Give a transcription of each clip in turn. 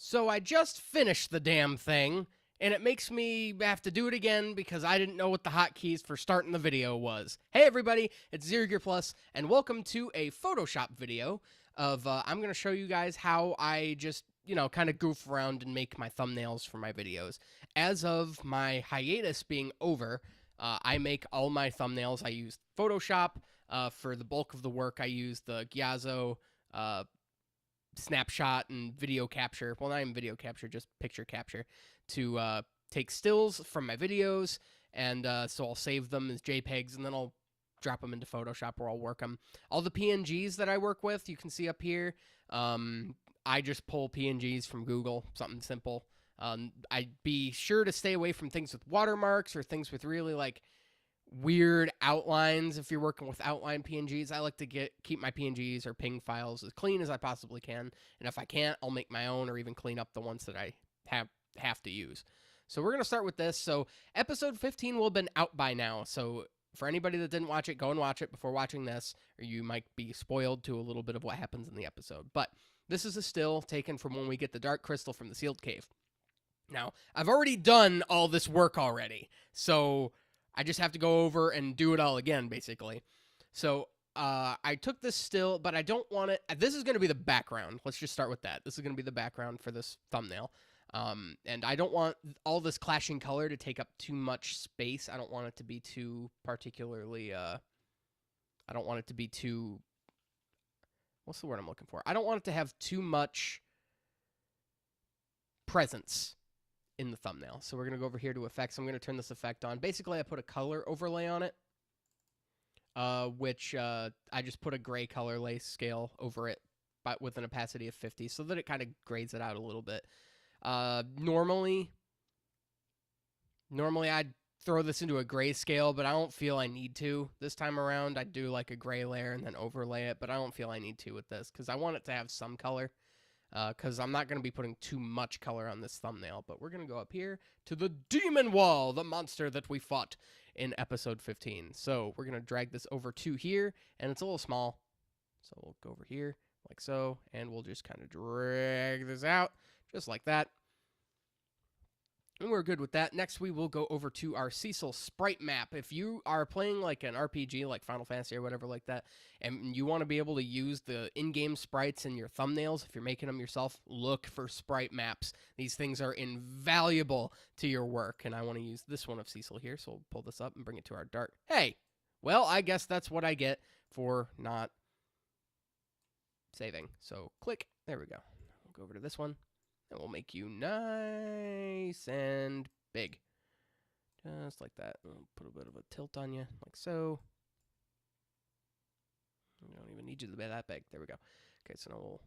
So I just finished the damn thing, and it makes me have to do it again because I didn't know what the hotkeys for starting the video was. Hey everybody, it's ZGP Plus, and welcome to a Photoshop video of, I'm going to show you guys how I just, kind of goof around and make my thumbnails for my videos. As of my hiatus being over, I make all my thumbnails. I use Photoshop. For the bulk of the work, I use the Gyazo, snapshot and video capture, well, not even video capture, just picture capture, to take stills from my videos, and so I'll save them as JPEGs, and then I'll drop them into Photoshop where I'll work them. All the PNGs that I work with, you can see up here, I just pull PNGs from Google, something simple. I'd be sure to stay away from things with watermarks or things with really, weird outlines. If you're working with outline PNGs, I like to keep my PNGs or ping files as clean as I possibly can, and if I can't, I'll make my own or even clean up the ones that I have to use. So we're going to start with this. So episode 15 will have been out by now, so for anybody that didn't watch it, go and watch it before watching this, or you might be spoiled to a little bit of what happens in the episode. But this is a still taken from when we get the dark crystal from the sealed cave. Now, I've already done all this work already, so I just have to go over and do it all again, basically. So I took this still, but I don't want it. This is going to be the background. Let's just start with that. This is going to be the background for this thumbnail. And I don't want all this clashing color to take up too much space. I don't want it to be too particularly, I don't want it to be too, what's the word I'm looking for? I don't want it to have too much presence in the thumbnail. So we're going to go over here to effects. I'm going to turn this effect on. Basically, I put a color overlay on it, which I just put a gray color lace scale over it, but with an opacity of 50, so that it kind of grades it out a little bit. Normally I'd throw this into a gray scale, but I don't feel I need to this time around. I'd do like a gray layer and then overlay it, but I don't feel I need to with this because I want it to have some color. Because I'm not going to be putting too much color on this thumbnail, but we're going to go up here to the Demon Wall, the monster that we fought in episode 15. So we're going to drag this over to here, and it's a little small. So we'll go over here like so, and we'll just kind of drag this out just like that. And we're good with that. Next, we will go over to our Cecil Sprite Map. If you are playing like an RPG, like Final Fantasy or whatever like that, and you want to be able to use the in-game sprites in your thumbnails, if you're making them yourself, look for Sprite Maps. These things are invaluable to your work, and I want to use this one of Cecil here, so we'll pull this up and bring it to our dark. Hey, well, I guess that's what I get for not saving. So click. There we go. We'll go over to this one. And we'll make you nice and big. Just like that. We'll put a bit of a tilt on you, like so. We don't even need you to be that big. There we go. Okay, so now we'll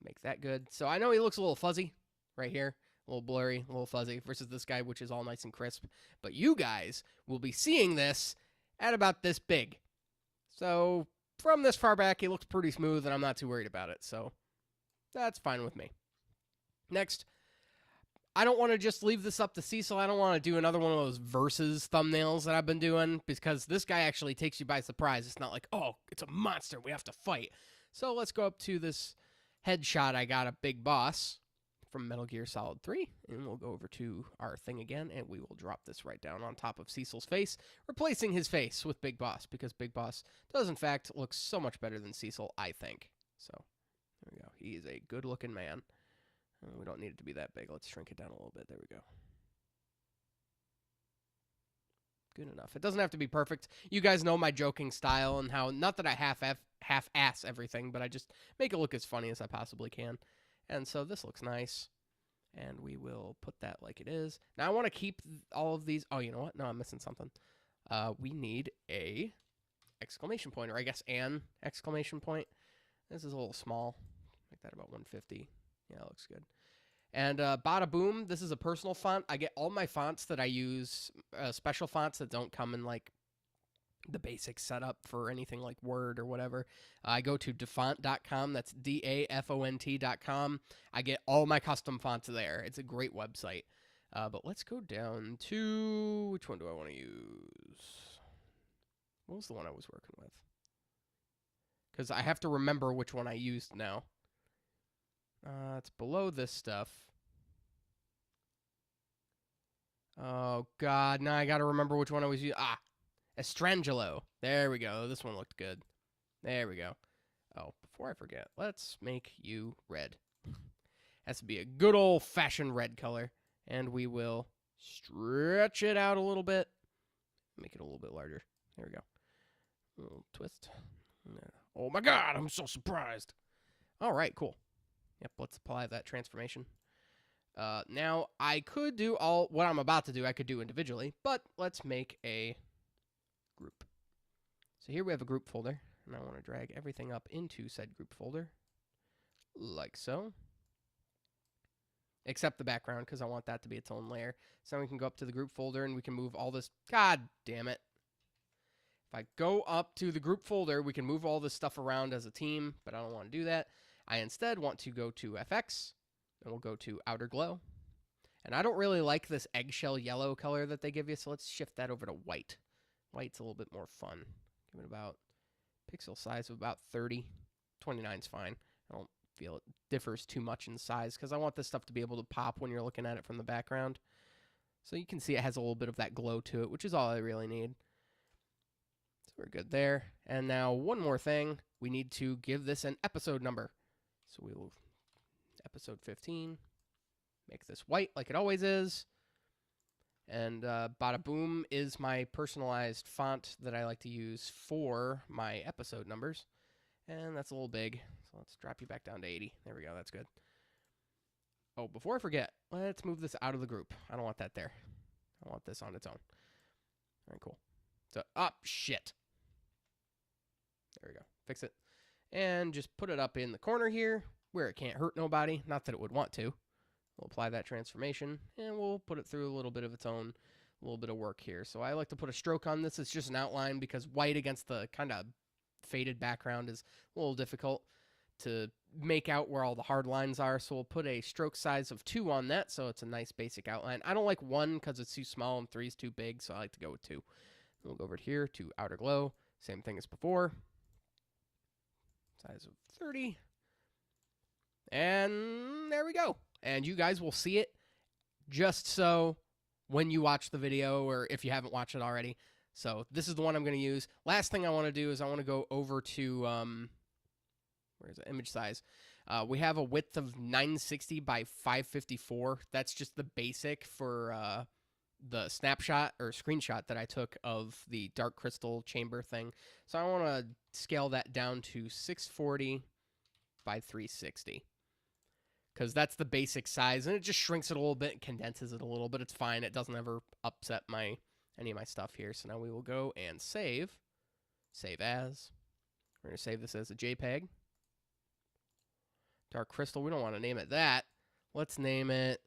make that good. So I know he looks a little fuzzy right here. A little blurry, a little fuzzy, versus this guy, which is all nice and crisp. But you guys will be seeing this at about this big. So from this far back, he looks pretty smooth, and I'm not too worried about it. So that's fine with me. Next, I don't want to just leave this up to Cecil. I don't want to do another one of those versus thumbnails that I've been doing, because this guy actually takes you by surprise. It's not like, oh, it's a monster, we have to fight. So let's go up to this headshot I got of Big Boss from Metal Gear Solid 3, and we'll go over to our thing again, and we will drop this right down on top of Cecil's face, replacing his face with Big Boss, because Big Boss does, in fact, look so much better than Cecil, I think. So there we go. He is a good-looking man. We don't need it to be that big. Let's shrink it down a little bit. There we go. Good enough. It doesn't have to be perfect. You guys know my joking style and how, not that I half-ass everything, but I just make it look as funny as I possibly can. And so this looks nice. And we will put that like it is. Now I want to keep all of these. Oh, you know what? No, I'm missing something. We need a exclamation point, or I guess an exclamation point. This is a little small. Make that about 150. Yeah, it looks good. And Bada Boom, this is a personal font. I get all my fonts that I use, special fonts that don't come in like the basic setup for anything like Word or whatever. I go to dafont.com. That's DAFONT.com. I get all my custom fonts there. It's a great website. But let's go down to, which one do I want to use? What was the one I was working with? Because I have to remember which one I used now. It's below this stuff. Oh, God. Now I got to remember which one I was using. Ah, Estrangelo. There we go. This one looked good. There we go. Oh, before I forget, let's make you red. Has to be a good old-fashioned red color. And we will stretch it out a little bit. Make it a little bit larger. There we go. A little twist. Oh my God, I'm so surprised. All right, cool. Yep, let's apply that transformation. Now, I could do all what I'm about to do, I could do individually, but let's make a group. So here we have a group folder, and I want to drag everything up into said group folder, like so. Except the background, because I want that to be its own layer. So now we can go up to the group folder, and we can move all this. God damn it. If I go up to the group folder, we can move all this stuff around as a team, but I don't want to do that. I instead want to go to FX, and we'll go to Outer Glow. And I don't really like this eggshell yellow color that they give you, so let's shift that over to white. White's a little bit more fun. Give it about pixel size of about 30. 29's fine. I don't feel it differs too much in size because I want this stuff to be able to pop when you're looking at it from the background. So you can see it has a little bit of that glow to it, which is all I really need. So we're good there. And now one more thing. We need to give this an episode number. So we will episode 15. Make this white like it always is. And Bada Boom is my personalized font that I like to use for my episode numbers. And that's a little big. So let's drop you back down to 80. There we go. That's good. Oh, before I forget, let's move this out of the group. I don't want that there. I want this on its own. All right, cool. So, shit. There we go. Fix it. And just put it up in the corner here where it can't hurt nobody. Not that it would want to. We'll apply that transformation, and we'll put it through a little bit of its own, a little bit of work here. So I like to put a stroke on this. It's just an outline because white against the kind of faded background is a little difficult to make out where all the hard lines are. So we'll put a stroke size of 2 on that, so it's a nice basic outline. I don't like 1 because it's too small and 3 is too big, so I like to go with 2. We'll go over here to Outer Glow. Same thing as before. Size of 30. And there we go. And you guys will see it just so when you watch the video or if you haven't watched it already. So this is the one I'm going to use. Last thing I want to do is I want to go over to, where's the image size? We have a width of 960 by 554. That's just the basic for the snapshot or screenshot that I took of the dark crystal chamber thing. So I want to scale that down to 640 by 360. Because that's the basic size, and it just shrinks it a little bit, condenses it a little, but it's fine. It doesn't ever upset any of my stuff here. So now we will go and save. Save as. We're going to save this as a JPEG. Dark Crystal, we don't want to name it that. Let's name it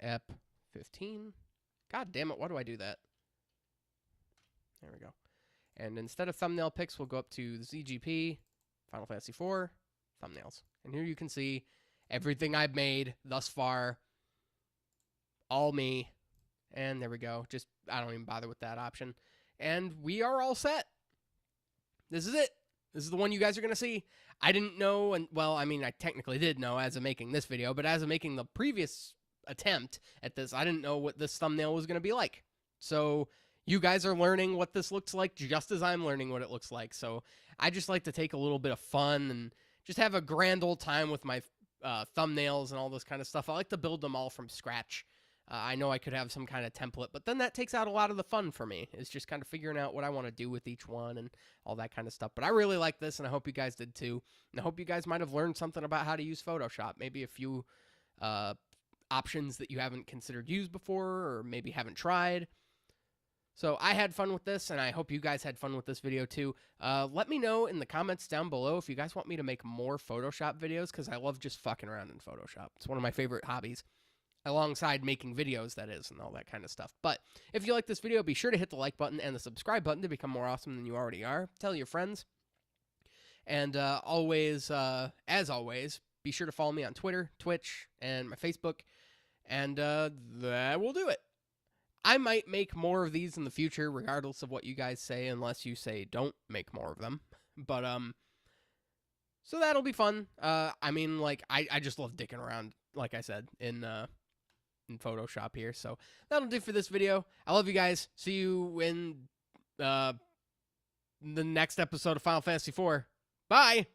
EP15. God damn it, why do I do that? There we go. And instead of thumbnail pics, we'll go up to the ZGP, Final Fantasy IV, thumbnails. And here you can see everything I've made thus far, all me, and there we go. Just, I don't even bother with that option. And we are all set. This is it. This is the one you guys are going to see. I didn't know, and well, I mean, I technically did know as of making this video, but as of making the previous attempt at this, I didn't know what this thumbnail was going to be like. So you guys are learning what this looks like just as I'm learning what it looks like. So I just like to take a little bit of fun and just have a grand old time with my thumbnails and all this kind of stuff. I like to build them all from scratch. I know I could have some kind of template, but then that takes out a lot of the fun for me. It's just kind of figuring out what I want to do with each one and all that kind of stuff. But I really like this, and I hope you guys did too. And I hope you guys might have learned something about how to use Photoshop. Maybe a few options that you haven't considered used before or maybe haven't tried. So I had fun with this, and I hope you guys had fun with this video too. Let me know in the comments down below if you guys want me to make more Photoshop videos, because I love just fucking around in Photoshop. It's one of my favorite hobbies, alongside making videos, that is, and all that kind of stuff. But if you like this video, be sure to hit the like button and the subscribe button to become more awesome than you already are. Tell your friends. And always, as always, be sure to follow me on Twitter, Twitch, and my Facebook. And that will do it. I might make more of these in the future, regardless of what you guys say, unless you say don't make more of them. But So that'll be fun. I mean, like, I just love dicking around, like I said, in Photoshop here. So that'll do for this video. I love you guys. See you in the next episode of Final Fantasy IV. Bye!